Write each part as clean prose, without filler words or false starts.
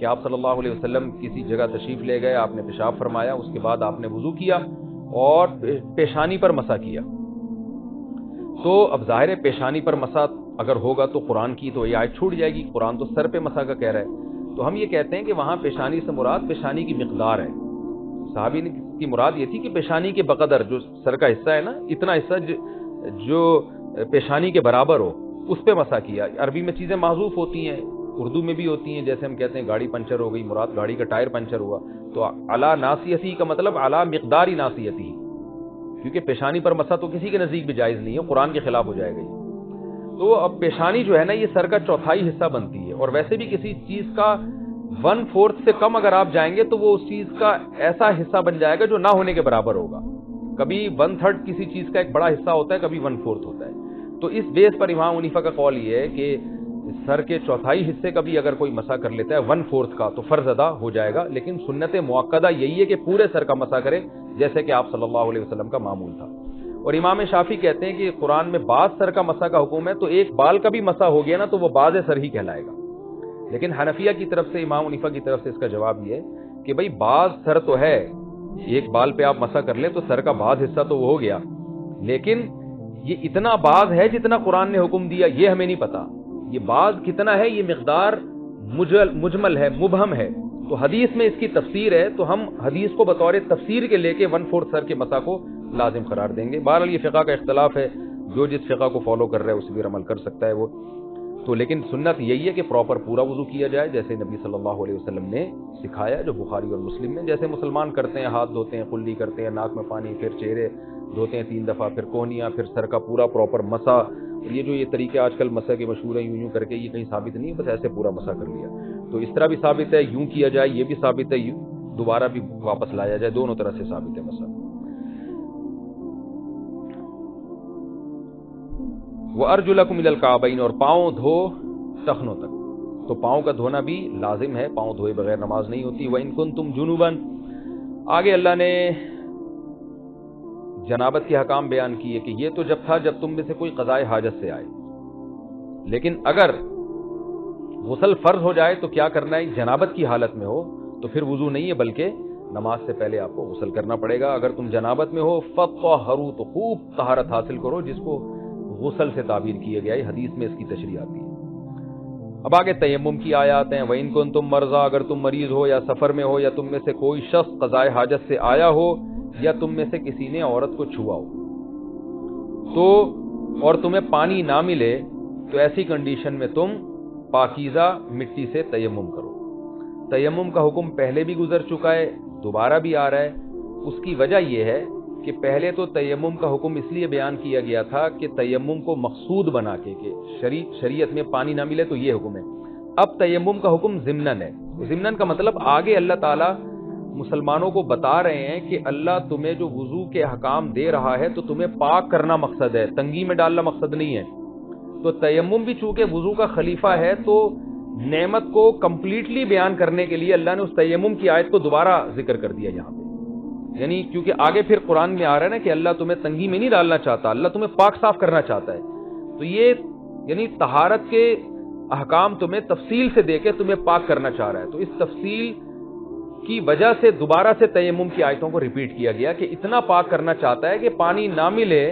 کہ آپ صلی اللہ علیہ وسلم کسی جگہ تشریف لے گئے، آپ نے پیشاب فرمایا، اس کے بعد آپ نے وضو کیا اور پیشانی پر مسح کیا. تو اب ظاہر ہے پیشانی پر مسح اگر ہوگا تو قرآن کی تو یہ آیت چھوٹ جائے گی، قرآن تو سر پہ مسح کا کہہ رہا ہے. تو ہم یہ کہتے ہیں کہ وہاں پیشانی سے مراد پیشانی کی مقدار ہے. صحابی کی مراد یہ تھی کہ پیشانی کے بقدر جو سر کا حصہ ہے نا، اتنا حصہ جو پیشانی کے برابر ہو اس پہ مسح کیا. عربی میں چیزیں محذوف ہوتی ہیں، اردو میں بھی ہوتی ہیں. جیسے ہم کہتے ہیں گاڑی پنچر ہو گئی، مراد گاڑی کا ٹائر پنچر ہوا، تو علی ناصیتی کا مطلب علی مقدار ناصیتی، کیونکہ پیشانی پر مسح تو کسی کے نزدیک بھی جائز نہیں ہے، قرآن کے خلاف ہو جائے گا. تو اب پیشانی جو ہے نا یہ سر کا چوتھائی حصہ بنتی ہے، اور ویسے بھی کسی چیز کا 1/4 سے کم اگر آپ جائیں گے تو وہ اس چیز کا ایسا حصہ بن جائے گا جو نہ ہونے کے برابر ہوگا. کبھی 1/3 کسی چیز کا ایک بڑا حصہ ہوتا ہے، کبھی 1/4 ہوتا ہے. تو اس بیس پر امام حنیفہ کا قول یہ ہے کہ سر کے چوتھائی حصے کا بھی اگر کوئی مسح کر لیتا ہے 1/4 کا تو فرض ادا ہو جائے گا. لیکن سنت مؤکدہ یہی ہے کہ پورے سر کا مسح کرے، جیسے کہ آپ صلی اللہ علیہ وسلم کا معمول تھا. اور امام شافعی کہتے ہیں کہ قرآن میں بعض سر کا مسح کا حکم ہے، تو ایک بال کا بھی مسح ہو گیا نا تو وہ بعض سر ہی کہلائے گا. لیکن حنفیہ کی طرف سے، امام حنیفہ کی طرف سے اس کا جواب یہ ہے کہ بھئی بعض سر تو ہے، ایک بال پہ آپ مسح کر لیں تو سر کا بعض حصہ تو وہ ہو گیا، لیکن یہ اتنا بعض ہے جتنا قرآن نے حکم دیا یہ ہمیں نہیں پتا. یہ بعض کتنا ہے یہ مقدار مجمل ہے، مبہم ہے. تو حدیث میں اس کی تفسیر ہے، تو ہم حدیث کو بطور تفسیر کے لے کے 1/4 سر کے مسح کو لازم قرار دیں گے. بہرحال یہ فقہ کا اختلاف ہے، جو جس فقہ کو فالو کر رہا ہے اس بھی عمل کر سکتا ہے وہ. تو لیکن سنت یہی ہے کہ پراپر پورا وضو کیا جائے جیسے نبی صلی اللہ علیہ وسلم نے سکھایا، جو بخاری اور مسلم میں. جیسے مسلمان کرتے ہیں، ہاتھ دھوتے ہیں، کلی کرتے ہیں، ناک میں پانی، پھر چہرے دھوتے ہیں 3 دفعہ، پھر کوہنیاں، پھر سر کا پورا پراپر مسح. یہ جو یہ طریقے آج کل مسح کے مشہور ہیں، یوں کر کے، یہ کہیں ثابت نہیں، بس ایسے پورا مسح کر لیا. تو اس طرح بھی ثابت ہے، یوں کیا جائے یہ بھی ثابت ہے، دوبارہ بھی واپس لایا جائے، دونوں طرح سے ثابت ہے مسح. وَأَرْجُلَكُمْ إِلَى الْكَعْبَيْنِ، اور پاؤں دھو ٹخنوں تک. تو پاؤں کا دھونا بھی لازم ہے، پاؤں دھوئے بغیر نماز نہیں ہوتی. وَإِن كُنتُمْ جُنُبًا، آگے اللہ نے جنابت کے حکام بیان کیے کہ یہ تو جب تھا جب تم میں سے کوئی قضائے حاجت سے آئے، لیکن اگر غسل فرض ہو جائے تو کیا کرنا ہے؟ جنابت کی حالت میں ہو تو پھر وضو نہیں ہے بلکہ نماز سے پہلے آپ کو غسل کرنا پڑے گا. اگر تم جنابت میں ہو فطہروا، تو خوب طہارت حاصل کرو، جس کو غسل سے تعبیر کیا گیا ہے، حدیث میں اس کی تشریح آتی ہے. اب آگے تیمم کی آیات ہیں. وَإِن كُنتُم مَرْضَىٰ، اگر تم مریض ہو یا سفر میں ہو، یا تم میں سے کوئی شخص قضائے حاجت سے آیا ہو، یا تم میں سے کسی نے عورت کو چھوا ہو تو اور تمہیں پانی نہ ملے، تو ایسی کنڈیشن میں تم پاکیزہ مٹی سے تیمم کرو. تیمم کا حکم پہلے بھی گزر چکا ہے، دوبارہ بھی آ رہا ہے. اس کی وجہ یہ ہے کہ پہلے تو تیمم کا حکم اس لیے بیان کیا گیا تھا کہ تیمم کو مقصود بنا کے کہ شریعت میں پانی نہ ملے تو یہ حکم ہے. اب تیمم کا حکم ضمنن ہے. ضمنن کا مطلب آگے اللہ تعالیٰ مسلمانوں کو بتا رہے ہیں کہ اللہ تمہیں جو وضو کے احکام دے رہا ہے تو تمہیں پاک کرنا مقصد ہے، تنگی میں ڈالنا مقصد نہیں ہے. تو تیمم بھی چونکہ وضو کا خلیفہ ہے، تو نعمت کو کمپلیٹلی بیان کرنے کے لیے اللہ نے اس تیمم کی آیت کو دوبارہ ذکر کر دیا یہاں پہ. یعنی کیونکہ آگے پھر قرآن میں آ رہا ہے نا کہ اللہ تمہیں تنگی میں نہیں ڈالنا چاہتا، اللہ تمہیں پاک صاف کرنا چاہتا ہے. تو یہ یعنی طہارت کے احکام تمہیں تفصیل سے دے کے تمہیں پاک کرنا چاہ رہا ہے. تو اس تفصیل کی وجہ سے دوبارہ سے تیمم کی آیتوں کو ریپیٹ کیا گیا کہ اتنا پاک کرنا چاہتا ہے کہ پانی نہ ملے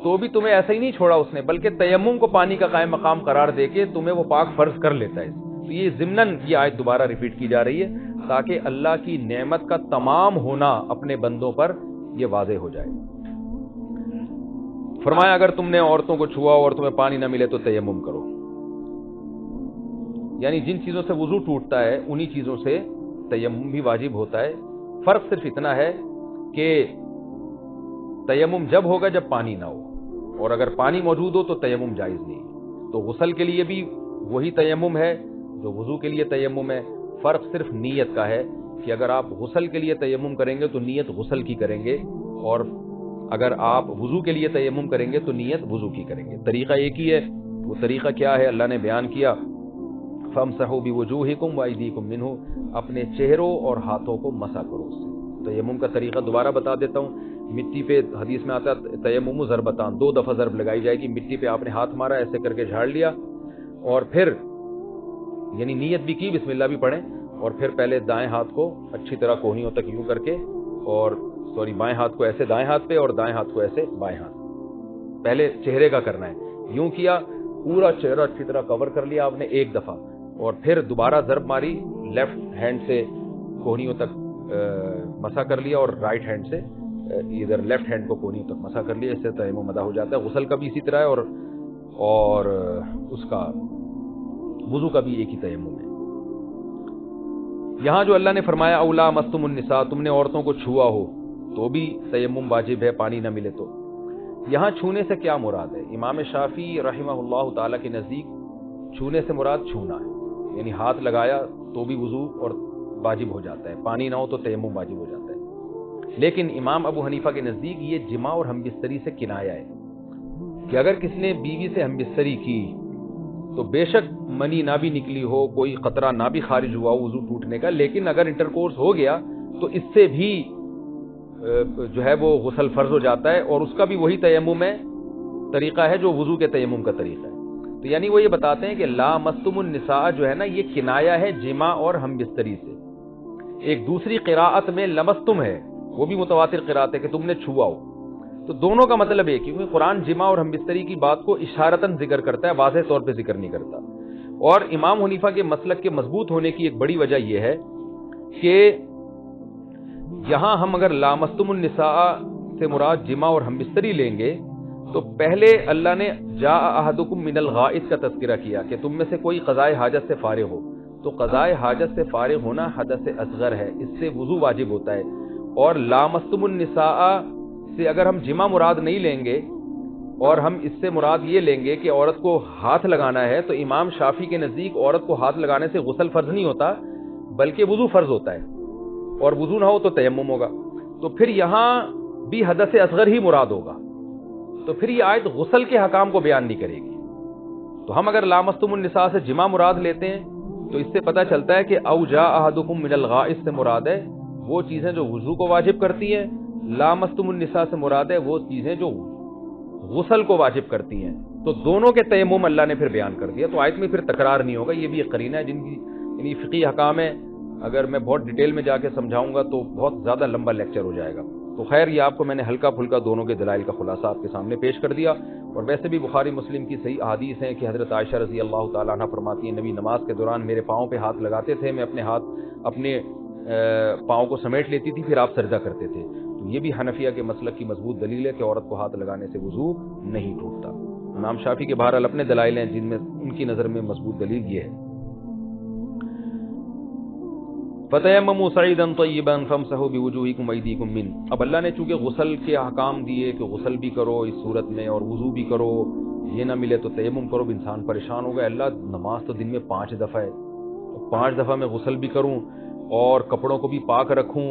تو بھی تمہیں ایسا ہی نہیں چھوڑا اس نے، بلکہ تیمم کو پانی کا قائم مقام قرار دے کے تمہیں وہ پاک فرض کر لیتا ہے. تو یہ ضمناً یہ آیت دوبارہ ریپیٹ کی جا رہی ہے تاکہ اللہ کی نعمت کا تمام ہونا اپنے بندوں پر یہ واضح ہو جائے. فرمایا اگر تم نے عورتوں کو چھوا اور تمہیں پانی نہ ملے تو تیمم کرو. یعنی جن چیزوں سے وضو ٹوٹتا ہے انہی چیزوں سے تیمم بھی واجب ہوتا ہے. فرق صرف اتنا ہے کہ تیمم جب ہوگا جب پانی نہ ہو، اور اگر پانی موجود ہو تو تیمم جائز نہیں. تو غسل کے لیے بھی وہی تیمم ہے جو وضو کے لیے تیمم ہے. فرق صرف نیت کا ہے کہ اگر آپ غسل کے لیے تیمم کریں گے تو نیت غسل کی کریں گے، اور اگر آپ وضو کے لیے تیمم کریں گے تو نیت وضو کی کریں گے. طریقہ ایک ہی ہے. وہ طریقہ کیا ہے اللہ نے بیان کیا، فَامْسَحُوا بِوُجُوهِكُمْ وَأَيْدِيكُمْ مِنْهُ، اپنے چہروں اور ہاتھوں کو مسح کرو اس سے. تیمم کا طریقہ دوبارہ بتا دیتا ہوں. مٹی پہ حدیث میں آتا ہے تیمم ضربتان، 2 دفعہ ضرب لگائی جائے گی. مٹی پہ آپ نے ہاتھ مارا، ایسے کر کے جھاڑ لیا، اور پھر یعنی نیت بھی کی، بسم اللہ بھی پڑھیں، اور پھر پہلے دائیں ہاتھ کو اچھی طرح کوہنیوں تک یوں کر کے، اور بائیں ہاتھ کو ایسے دائیں ہاتھ پہ اور دائیں ہاتھ کو ایسے بائیں ہاتھ، پہلے چہرے کا کرنا ہے، یوں کیا، پورا چہرہ اچھی طرح کور کر لیا آپ نے ایک دفعہ، اور پھر دوبارہ ضرب ماری، لیفٹ ہینڈ سے کوہنیوں تک مسا کر لیا، اور رائٹ ہینڈ سے ادھر لیفٹ ہینڈ کو کوہنیوں تک مسا کر لیا، اس سے تیمم ادا ہو جاتا ہے۔ غسل کا بھی اسی طرح ہے، اور اس کا وضو کا بھی ایک ہی تیمم ہے۔ یہاں جو اللہ نے فرمایا اولا مستم النساء، تم نے عورتوں کو چھوا ہو تو بھی تیمم واجب ہے، پانی نہ ملے تو۔ یہاں چھونے سے کیا مراد ہے؟ امام شافعی رحمہ اللہ تعالی کے نزدیک چھونے سے مراد چھونا ہے، یعنی ہاتھ لگایا تو بھی وضو اور واجب ہو جاتا ہے، پانی نہ ہو تو تیمم واجب ہو جاتا ہے۔ لیکن امام ابو حنیفہ کے نزدیک یہ جماع اور ہم بستری سے کنایا ہے، کہ اگر کسی نے بیوی سے ہم بستری کی تو بے شک منی نہ بھی نکلی ہو، کوئی قطرہ نہ بھی خارج ہوا ہو وضو ٹوٹنے کا، لیکن اگر انٹرکورس ہو گیا تو اس سے بھی جو ہے وہ غسل فرض ہو جاتا ہے، اور اس کا بھی وہی تیمم ہے، طریقہ ہے جو وضو کے تیمم کا طریقہ ہے۔ تو یعنی وہ یہ بتاتے ہیں کہ لا مستم النساء جو ہے نا، یہ کنایا ہے جماع اور ہم بستری سے۔ ایک دوسری قراءت میں لمستم ہے، وہ بھی متواتر قراءت ہے کہ تم نے چھوا ہو، تو دونوں کا مطلب ایک ہی، کیونکہ قرآن جماع اور ہم بستری کی بات کو اشارتاً ذکر کرتا ہے، واضح طور پہ ذکر نہیں کرتا۔ اور امام حنیفہ کے مسلک کے مضبوط ہونے کی ایک بڑی وجہ یہ ہے کہ یہاں ہم اگر لامستم النساء سے مراد جماع اور ہم بستری لیں گے تو پہلے اللہ نے جاء احدکم من الغائط کا تذکرہ کیا کہ تم میں سے کوئی قضاء حاجت سے فارغ ہو، تو قضاء حاجت سے فارغ ہونا حدث اصغر ہے، اس سے وضو واجب ہوتا ہے۔ اور لامستم النساء سے اگر ہم جماع مراد نہیں لیں گے اور ہم اس سے مراد یہ لیں گے کہ عورت کو ہاتھ لگانا ہے، تو امام شافعی کے نزدیک عورت کو ہاتھ لگانے سے غسل فرض نہیں ہوتا بلکہ وضو فرض ہوتا ہے، اور وضو نہ ہو تو تیمم ہوگا، تو پھر یہاں بھی حدث اصغر ہی مراد ہوگا، تو پھر یہ آیت غسل کے حکام کو بیان نہیں کرے گی۔ تو ہم اگر لامستم النساء سے جماع مراد لیتے ہیں تو اس سے پتہ چلتا ہے کہ او جاء احدکم من الغائط سے مراد ہے وہ چیزیں جو وضو کو واجب کرتی ہیں، لامستم النساء سے مراد ہے وہ چیزیں جو غسل کو واجب کرتی ہیں، تو دونوں کے تیمم اللہ نے پھر بیان کر دیا، تو آیت میں پھر تکرار نہیں ہوگا۔ یہ بھی ایک قرینہ ہے جن کی یعنی فقہی حکام ہے، اگر میں بہت ڈیٹیل میں جا کے سمجھاؤں گا تو بہت زیادہ لمبا لیکچر ہو جائے گا، تو خیر یہ آپ کو میں نے ہلکا پھلکا دونوں کے دلائل کا خلاصہ آپ کے سامنے پیش کر دیا۔ اور ویسے بھی بخاری مسلم کی صحیح احادیث ہیں کہ حضرت عائشہ رضی اللہ تعالیٰ عنہ فرماتی ہیں نبی نماز کے دوران میرے پاؤں پہ ہاتھ لگاتے تھے، میں اپنے ہاتھ اپنے پاؤں کو سمیٹ لیتی تھی، پھر آپ سجدہ کرتے تھے۔ تو یہ بھی حنفیہ کے مسلک کی مضبوط دلیل ہے کہ عورت کو ہاتھ لگانے سے وضو نہیں ٹوٹتا۔ امام شافعی کے بہرحال اپنے دلائل ہیں جن میں ان کی نظر میں مضبوط دلیل یہ ہے۔ فَتَيَمَّمُوا صَعِيدًا طَيِّبًا فَامْسَحُوا بِوُجُوهِكُمْ وَأَيْدِيكُمْ مِنْهُ۔ اب اللہ نے چونکہ غسل کے احکام دیے کہ غسل بھی کرو اس صورت میں اور وضو بھی کرو، یہ نہ ملے تو تیمم کرو، انسان پریشان ہوگا، اللہ نماز تو دن میں 5 دفعہ ہے، 5 دفعہ میں غسل بھی کروں اور کپڑوں کو بھی پاک رکھوں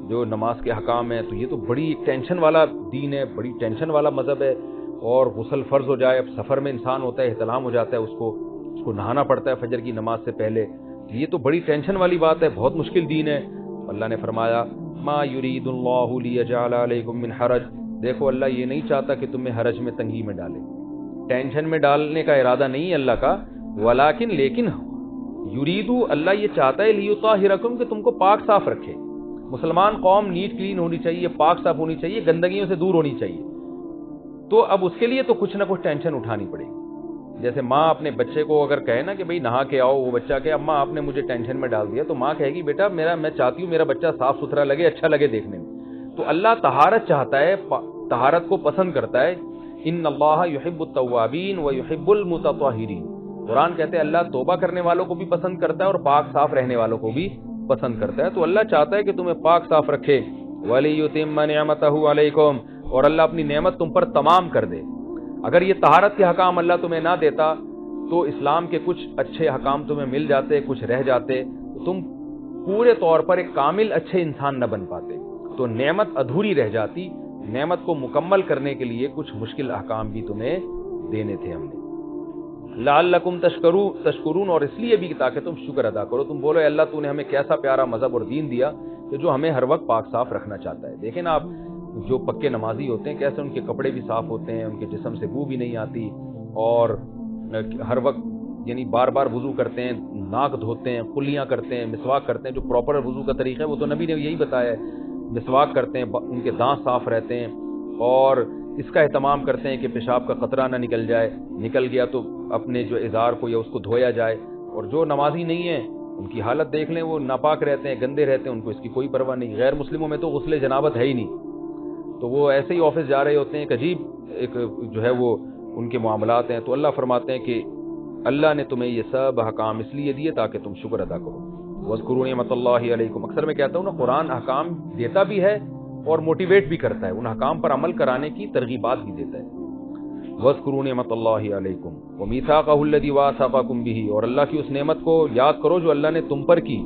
جو نماز کے حکام ہیں، تو یہ تو بڑی ٹینشن والا دین ہے، بڑی ٹینشن والا مذہب ہے، اور غسل فرض ہو جائے، اب سفر میں انسان ہوتا ہے، احتلام ہو جاتا ہے، اس کو نہانا پڑتا ہے فجر کی نماز سے پہلے، یہ تو بڑی ٹینشن والی بات ہے، بہت مشکل دین ہے۔ اللہ نے فرمایا ما یرید اللہ لیجعل علیکم من حرج، دیکھو اللہ یہ نہیں چاہتا کہ تمہیں حرج میں، تنگی میں ڈالے، ٹینشن میں ڈالنے کا ارادہ نہیں ہے اللہ کا، ولیکن لیکن یریدو اللہ یہ چاہتا ہے لیطہرکم کہ تم کو پاک صاف رکھے۔ مسلمان قوم نیٹ کلین ہونی چاہیے، پاک صاف ہونی چاہیے، گندگیوں سے دور ہونی چاہیے، تو اب اس کے لیے تو کچھ نہ کچھ ٹینشن اٹھانی پڑے گی۔ جیسے ماں اپنے بچے کو اگر کہے نا کہ بھئی نہا کے آؤ، وہ بچہ کہ اماں آپ نے مجھے ٹینشن میں ڈال دیا، تو ماں کہے گی بیٹا میں چاہتی ہوں میرا بچہ صاف ستھرا لگے، اچھا لگے دیکھنے میں، تو اللہ طہارت چاہتا ہے، طہارت کو پسند کرتا ہے۔ ان اللہ یحب التوابین ویحب المتطہرین، قرآن کہتے ہیں اللہ توبہ کرنے والوں کو بھی پسند کرتا ہے اور پاک صاف رہنے والوں کو بھی پسند کرتا ہے، تو اللہ چاہتا ہے کہ تمہیں پاک صاف رکھے۔ وَلِيُتِمَّ نِعْمَتَهُ عَلَيْكُمْ، اور اللہ اپنی نعمت تم پر تمام کر دے۔ اگر یہ طہارت کے حکام اللہ تمہیں نہ دیتا تو اسلام کے کچھ اچھے حکام تمہیں مل جاتے، کچھ رہ جاتے، تو تم پورے طور پر ایک کامل اچھے انسان نہ بن پاتے، تو نعمت ادھوری رہ جاتی۔ نعمت کو مکمل کرنے کے لیے کچھ مشکل احکام بھی تمہیں دینے تھے ہم نے۔ لعلکم تشکرون، اور اس لیے بھی تاکہ تم شکر ادا کرو، تم بولو اے اللہ تو نے ہمیں کیسا پیارا مذہب اور دین دیا کہ جو ہمیں ہر وقت پاک صاف رکھنا چاہتا ہے۔ دیکھیں نا آپ جو پکے نمازی ہوتے ہیں کیسے ان کے کپڑے بھی صاف ہوتے ہیں، ان کے جسم سے بو بھی نہیں آتی، اور ہر وقت یعنی بار بار وضو کرتے ہیں، ناک دھوتے ہیں، کلیاں کرتے ہیں، مسواک کرتے ہیں، جو پراپر وضو کا طریقہ ہے وہ تو نبی نے یہی بتایا ہے، مسواک کرتے ہیں، ان کے دانت صاف رہتے ہیں، اور اس کا اہتمام کرتے ہیں کہ پیشاب کا قطرہ نہ نکل جائے، نکل گیا تو اپنے جو ازار کو یا اس کو دھویا جائے۔ اور جو نمازی نہیں ہیں ان کی حالت دیکھ لیں، وہ ناپاک رہتے ہیں، گندے رہتے ہیں، ان کو اس کی کوئی پرواہ نہیں۔ غیر مسلموں میں تو غسل جنابت ہے ہی نہیں، تو وہ ایسے ہی آفس جا رہے ہوتے ہیں، ایک عجیب ایک جو ہے وہ ان کے معاملات ہیں۔ تو اللہ فرماتے ہیں کہ اللہ نے تمہیں یہ سب احکام اس لیے دیے تاکہ تم شکر ادا کرو۔ وَاذْكُرُوا نِعْمَتَ اللَّهِ عَلَيْكُمْ، اکثر میں کہتا ہوں نا، قرآن احکام دیتا بھی ہے اور موٹیویٹ بھی کرتا ہے، ان احکام پر عمل کرانے کی ترغیبات بھی دیتا ہے۔ وَاذْكُرُوا نِعْمَتَ اللَّهِ عَلَيْكُمْ وَمِيثَاقَهُ الَّذِي وَاثَقَكُم بِهِ، اور اللہ کی اس نعمت کو یاد کرو جو اللہ نے تم پر کی۔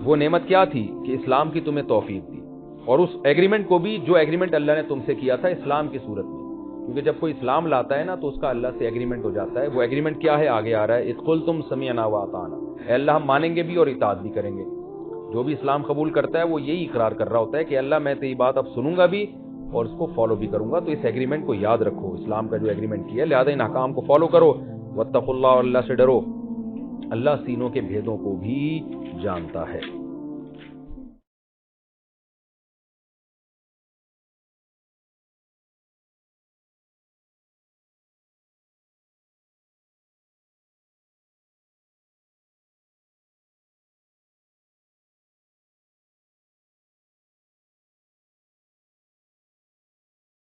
وہ نعمت کیا تھی کہ اسلام کی تمہیں توفیق دی، اور اس ایگریمنٹ کو بھی جو ایگریمنٹ اللہ نے تم سے کیا تھا اسلام کی صورت میں، کیونکہ جب کوئی اسلام لاتا ہے نا تو اس کا اللہ سے ایگریمنٹ ہو جاتا ہے۔ وہ ایگریمنٹ کیا ہے آگے آ رہا ہے، اذ قلتم سمعنا واطعنا، اے اللہ ہم مانیں گے بھی اور اطاعت بھی کریں گے۔ جو بھی اسلام قبول کرتا ہے وہ یہی اقرار کر رہا ہوتا ہے کہ اللہ میں تیری بات اب سنوں گا بھی اور اس کو فالو بھی کروں گا۔ تو اس ایگریمنٹ کو یاد رکھو، اسلام کا جو ایگریمنٹ کیا ہے، لہذا ان احکام کو فالو کرو۔ واتقوا اللہ، اور اللہ سے ڈرو، اللہ سینوں کے بھیدوں کو بھی جانتا ہے۔